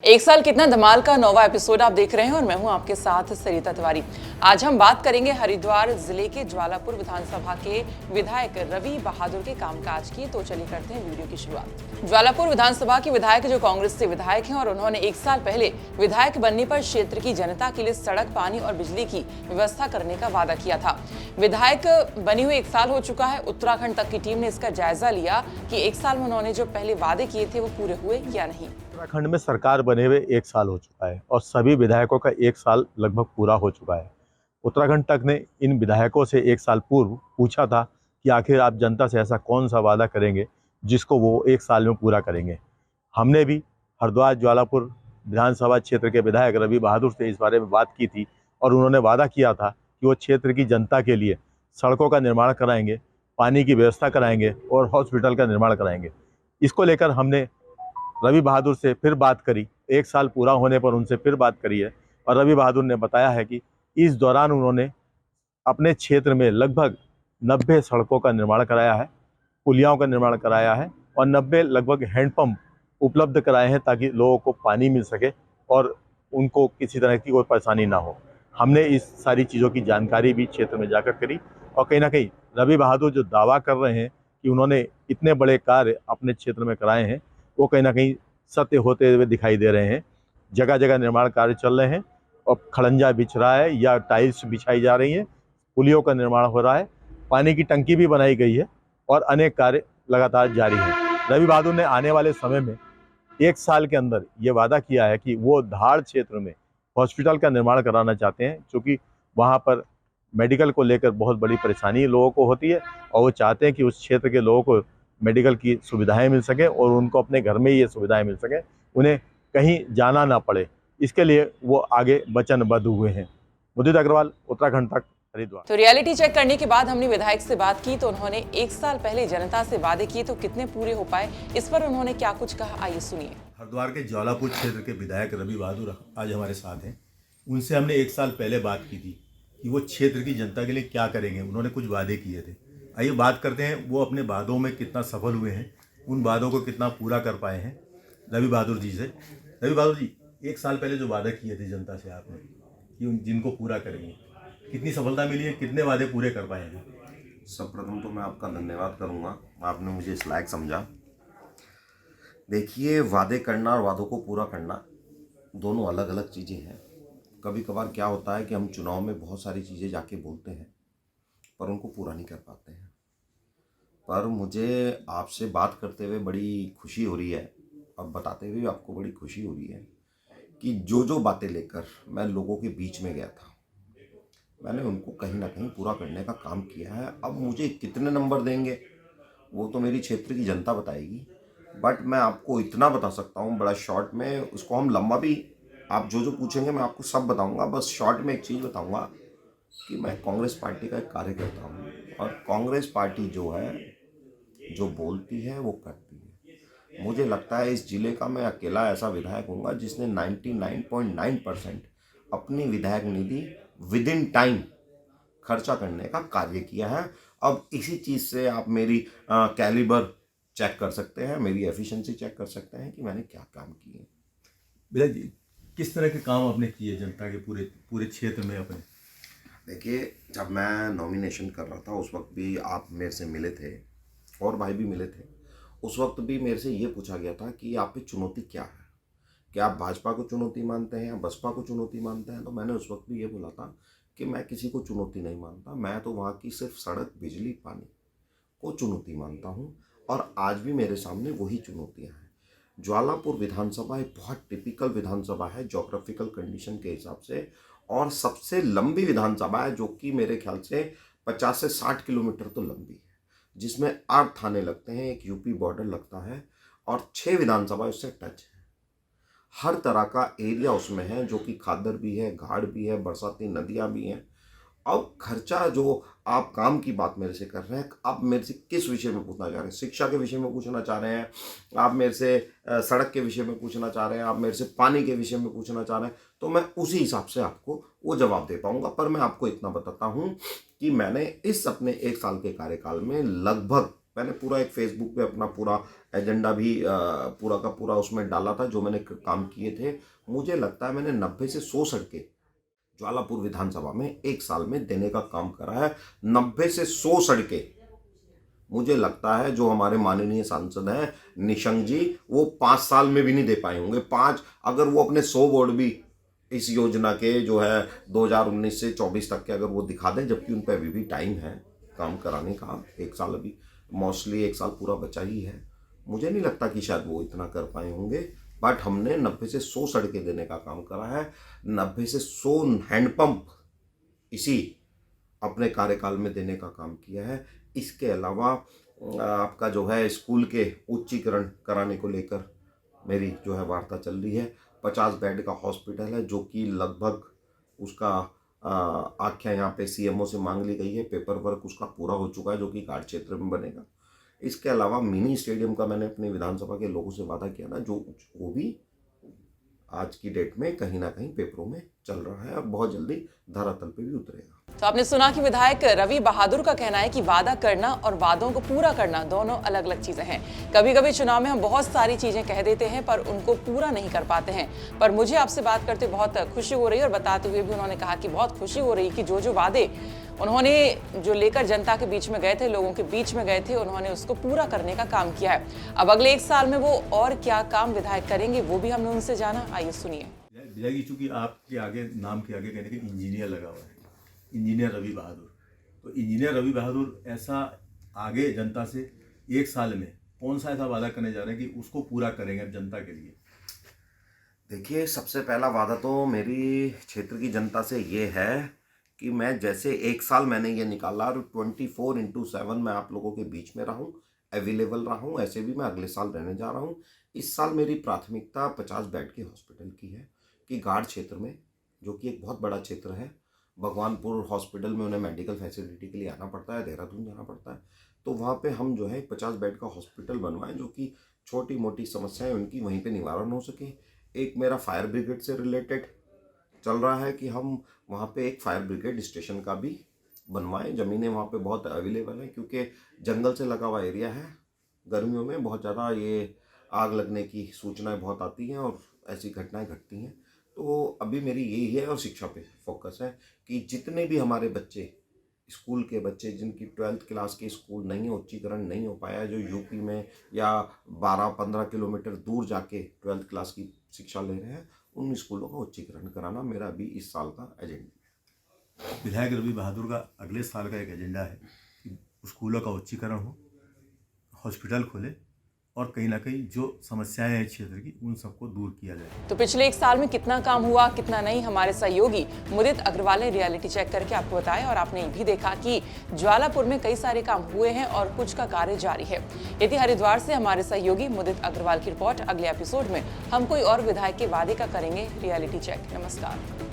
एक साल कितना धमाल का नौवां एपिसोड आप देख रहे हैं और मैं हूं आपके साथ सरिता तिवारी। आज हम बात करेंगे हरिद्वार जिले के ज्वालापुर विधानसभा के विधायक रवि बहादुर के कामकाज की। तो चलिए करते हैं वीडियो की शुरुआत। ज्वालापुर विधानसभा के विधायक जो कांग्रेस से विधायक हैं और उन्होंने एक साल पहले विधायक बनने पर क्षेत्र की जनता के लिए सड़क, पानी और बिजली की व्यवस्था करने का वादा किया था। विधायक बने हुए एक साल हो चुका है। उत्तराखंड तक की टीम ने इसका जायजा लिया कि एक साल में उन्होंने जो पहले वादे किए थे वो पूरे हुए या नहीं। उत्तराखंड में सरकार बने हुए एक साल हो चुका है और सभी विधायकों का एक साल लगभग पूरा हो चुका है। उत्तराखंड तक ने इन विधायकों से एक साल पूर्व पूछा था कि आखिर आप जनता से ऐसा कौन सा वादा करेंगे जिसको वो एक साल में पूरा करेंगे। हमने भी हरिद्वार ज्वालापुर विधानसभा क्षेत्र के विधायक रवि बहादुर से इस बारे में बात की थी और उन्होंने वादा किया था कि वो क्षेत्र की जनता के लिए सड़कों का निर्माण कराएंगे, पानी की व्यवस्था कराएंगे और हॉस्पिटल का निर्माण कराएंगे। इसको लेकर हमने रवि बहादुर से फिर बात करी, एक साल पूरा होने पर उनसे फिर बात करी है और रवि बहादुर ने बताया है कि इस दौरान उन्होंने अपने क्षेत्र में लगभग 90 सड़कों का निर्माण कराया है, पुलियाओं का निर्माण कराया है और 90 लगभग हैंडपंप उपलब्ध कराए हैं ताकि लोगों को पानी मिल सके और उनको किसी तरह की कोई परेशानी ना हो। हमने इस सारी चीज़ों की जानकारी भी क्षेत्र में जाकर करी और कहीं ना कहीं रवि बहादुर जो दावा कर रहे हैं कि उन्होंने इतने बड़े कार्य अपने क्षेत्र में कराए हैं वो कहीं ना कहीं सत्य होते हुए दिखाई दे रहे हैं। जगह जगह निर्माण कार्य चल रहे हैं और खड़ंजा बिछ रहा है या टाइल्स बिछाई जा रही हैं, पुलियों का निर्माण हो रहा है, पानी की टंकी भी बनाई गई है और अनेक कार्य लगातार जारी हैं। रवि बहादुर ने आने वाले समय में एक साल के अंदर ये वादा किया है कि वो धार क्षेत्र में हॉस्पिटल का निर्माण कराना चाहते हैं, क्योंकि वहाँ पर मेडिकल को लेकर बहुत बड़ी परेशानी लोगों को होती है और वो चाहते हैं कि उस क्षेत्र के लोगों को मेडिकल की सुविधाएं मिल सकें और उनको अपने घर में ही ये सुविधाएं मिल सकें, उन्हें कहीं जाना ना पड़े। इसके लिए वो आगे वचनबद्ध हुए हैं। मुदित अग्रवाल, उत्तराखंड तक, हरिद्वार। तो रियलिटी चेक करने के बाद हमने विधायक से बात की तो उन्होंने एक साल पहले जनता से वादे किए तो कितने पूरे हो पाए, इस पर उन्होंने क्या कुछ कहा, आइए सुनिए। हरिद्वार के ज्वालापुर क्षेत्र के विधायक रवि बहादुर आज हमारे साथ हैं। उनसे हमने एक साल पहले बात की थी कि वो क्षेत्र की जनता के लिए क्या करेंगे। उन्होंने कुछ वादे किए थे। आइए बात करते हैं वो अपने वादों में कितना सफल हुए हैं, उन वादों को कितना पूरा कर पाए हैं रवि बहादुर जी से। रवि बहादुर जी, एक साल पहले जो वादे किए थे जनता से आपने कि जिनको पूरा करेंगे, कितनी सफलता मिली है, कितने वादे पूरे कर पाए हैं? सर्वप्रथम तो मैं आपका धन्यवाद करूंगा, आपने मुझे इस लायक समझा। देखिए, वादे करना और वादों को पूरा करना दोनों अलग अलग चीज़ें हैं। कभी कभार क्या होता है कि हम चुनाव में बहुत सारी चीज़ें जाके बोलते हैं पर उनको पूरा नहीं कर पाते हैं। पर मुझे आपसे बात करते हुए बड़ी खुशी हो रही है और बताते हुए आपको बड़ी खुशी हो रही है कि जो बातें लेकर मैं लोगों के बीच में गया था, मैंने उनको कहीं ना कहीं पूरा करने का काम किया है। अब मुझे कितने नंबर देंगे वो तो मेरी क्षेत्र की जनता बताएगी, बट मैं आपको इतना बता सकता हूँ बड़ा शॉर्ट में, उसको हम लंबा भी, आप जो पूछेंगे मैं आपको सब बताऊँगा। बस शॉर्ट में एक चीज़ बताऊँगा कि मैं कांग्रेस पार्टी का एक कार्यकर्ता हूँ और कांग्रेस पार्टी जो है, जो बोलती है वो करती है। मुझे लगता है इस जिले का मैं अकेला ऐसा विधायक हूँगा जिसने 99.9% अपनी विधायक निधि विद इन टाइम खर्चा करने का कार्य किया है। अब इसी चीज़ से आप मेरी कैलिबर चेक कर सकते हैं, मेरी एफिशिएंसी चेक कर सकते हैं कि मैंने क्या काम किए। विधायक जी, किस तरह के काम आपने किए जनता के पूरे पूरे क्षेत्र में अपने? देखिए, जब मैं नॉमिनेशन कर रहा था उस वक्त भी आप मेरे से मिले थे और भाई भी मिले थे। उस वक्त भी मेरे से ये पूछा गया था कि आप पे चुनौती क्या है, क्या आप भाजपा को चुनौती मानते हैं या बसपा को चुनौती मानते हैं। तो मैंने उस वक्त भी ये बोला था कि मैं किसी को चुनौती नहीं मानता, मैं तो वहाँ की सिर्फ सड़क, बिजली, पानी को चुनौती मानता हूँ और आज भी मेरे सामने वही चुनौतियाँ हैं। ज्वालापुर विधानसभा एक बहुत टिपिकल विधानसभा है ज्योग्राफिकल कंडीशन के हिसाब से, और सबसे लंबी विधानसभा है जो कि मेरे ख्याल से 50 से 60 किलोमीटर तो लंबी है, जिसमें 8 थाने लगते हैं, एक यूपी बॉर्डर लगता है और 6 विधानसभा उससे टच है। हर तरह का एरिया उसमें है जो कि खादर भी है, घाट भी है, बरसाती नदियाँ भी हैं। अब खर्चा जो आप काम की बात मेरे से कर रहे हैं, आप मेरे से किस विषय में पूछना चाह रहे हैं? शिक्षा के विषय में पूछना चाह रहे हैं, आप मेरे से सड़क के विषय में पूछना चाह रहे हैं, आप मेरे से पानी के विषय में पूछना चाह रहे हैं, तो मैं उसी हिसाब से आपको वो जवाब दे पाऊंगा। पर मैं आपको इतना बताता हूँ कि मैंने इस अपने एक साल के कार्यकाल में लगभग मैंने पूरा एक फेसबुक पे अपना पूरा एजेंडा भी पूरा का पूरा उसमें डाला था, जो मैंने काम किए थे। मुझे लगता है मैंने 90 से 100 सड़कें ज्वालापुर विधानसभा में एक साल में देने का काम करा है। 90 से 100 सड़कें मुझे लगता है जो हमारे माननीय सांसद हैं निशंक जी, वो 5 साल में भी नहीं दे पाए होंगे। 5 अगर वो अपने 100 बोर्ड भी इस योजना के जो है 2019 से 24 तक के अगर वो दिखा दें, जबकि उन पर अभी भी टाइम है काम कराने का, एक साल अभी मोस्टली एक साल पूरा बचा ही है, मुझे नहीं लगता कि शायद वो इतना कर पाए होंगे। बट हमने 90 से 100 सड़कें देने का काम करा है। 90 से 100 हैंडपंप इसी अपने कार्यकाल में देने का काम किया है। इसके अलावा आपका जो है स्कूल के उच्चीकरण कराने को लेकर मेरी जो है वार्ता चल रही है। 50 बेड का हॉस्पिटल है, जो कि लगभग उसका आख्या यहाँ पे सीएमओ से मांग ली गई है। पेपर वर्क उसका पूरा हो चुका है, जो कि घाट क्षेत्र में बनेगा। इसके अलावा मिनी स्टेडियम का मैंने अपनी विधानसभा के लोगों से वादा किया ना, जो वो भी आज की डेट में कहीं ना कहीं पेपरों में चल रहा है और बहुत जल्दी धरातल पे भी उतरेगा। तो आपने सुना कि विधायक रवि बहादुर का कहना है कि वादा करना और वादों को पूरा करना दोनों अलग अलग चीजें हैं। कभी कभी चुनाव में हम बहुत सारी चीजें कह देते हैं पर उनको पूरा नहीं कर पाते हैं। पर मुझे आपसे बात करते बहुत खुशी हो रही है, और बताते हुए भी उन्होंने कहा कि बहुत खुशी हो रही कि जो वादे उन्होंने जो लेकर जनता के बीच में गए थे, लोगों के बीच में गए थे, उन्होंने उसको पूरा करने का काम किया है। अब अगले एक साल में वो और क्या काम विधायक करेंगे वो भी हमने उनसे जाना। आइए सुनिए। विधायक जी, चूंकि आपके आगे नाम के आगे कहने के इंजीनियर लगा हुआ है, इंजीनियर रवि बहादुर, तो इंजीनियर रवि बहादुर ऐसा आगे जनता से एक साल में कौन सा ऐसा वादा करने जा रहे हैं कि उसको पूरा करेंगे जनता के लिए? देखिए, सबसे पहला वादा तो मेरी क्षेत्र की जनता से ये है कि मैं जैसे एक साल मैंने ये निकाला और 24/7 मैं आप लोगों के बीच में रहूं, अवेलेबल रहूं, ऐसे भी मैं अगले साल रहने जा रहा हूं। इस साल मेरी प्राथमिकता 50 बेड के हॉस्पिटल की है कि घाट क्षेत्र में, जो कि एक बहुत बड़ा क्षेत्र है, भगवानपुर हॉस्पिटल में उन्हें मेडिकल फैसिलिटी के लिए आना पड़ता है, देहरादून जाना पड़ता है, तो वहाँ पे हम जो है 50 बेड का हॉस्पिटल बनवाएं, जो कि छोटी मोटी समस्याएं उनकी वहीं पे निवारण हो सके। एक मेरा फायर ब्रिगेड से रिलेटेड चल रहा है कि हम वहाँ पे एक फायर ब्रिगेड स्टेशन का भी बनवाएं। ज़मीनें वहाँ पे बहुत अवेलेबल हैं, क्योंकि जंगल से लगा हुआ एरिया है। गर्मियों में बहुत ज़्यादा ये आग लगने की सूचनाएं बहुत आती हैं और ऐसी घटनाएं घटती हैं। तो अभी मेरी यही है, और शिक्षा पे फोकस है कि जितने भी हमारे बच्चे, स्कूल के बच्चे जिनकी 12th क्लास के स्कूल नहीं है, उच्चीकरण नहीं हो पाया, जो यूपी में या 12-15 किलोमीटर दूर जाके 12th क्लास की शिक्षा ले रहे हैं, उन स्कूलों का उच्चीकरण कराना मेरा भी इस साल का एजेंडा है। विधायक रवि बहादुर का अगले साल का एक एजेंडा है कि स्कूलों का उच्चीकरण हो, हॉस्पिटल खोले और कहीं ना कहीं जो समस्याएं हैं क्षेत्र की उन सबको दूर किया जाए। तो पिछले एक साल में कितना काम हुआ, कितना नहीं, हमारे सहयोगी मुदित अग्रवाल ने रियलिटी चेक करके आपको बताया। और आपने ये भी देखा कि ज्वालापुर में कई सारे काम हुए हैं और कुछ का कार्य जारी है। यदि हरिद्वार से हमारे सहयोगी मुदित अग्रवाल की रिपोर्ट। अगले एपिसोड में हम कोई और विधायक के वादे का करेंगे रियलिटी चेक। नमस्कार।